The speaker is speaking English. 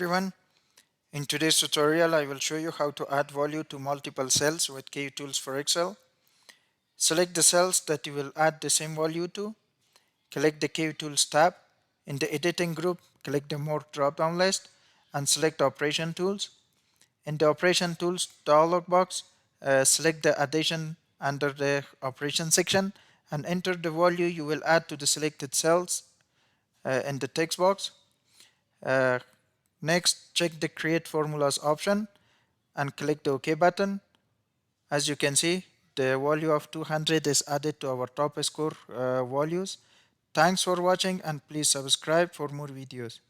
everyone. In today's tutorial, I will show you how to add value to multiple cells with Kutools for Excel. Select the cells that you will add the same value to. Click the Kutools tab. In the editing group, click the More drop-down list and select Operation Tools. In the Operation Tools dialog box, select the addition under the Operation section and enter the value you will add to the selected cells in the text box. Next, check the Create Formulas option and click the OK button. As you can see, the value of 200 is added to our top score values. Thanks for watching and please subscribe for more videos.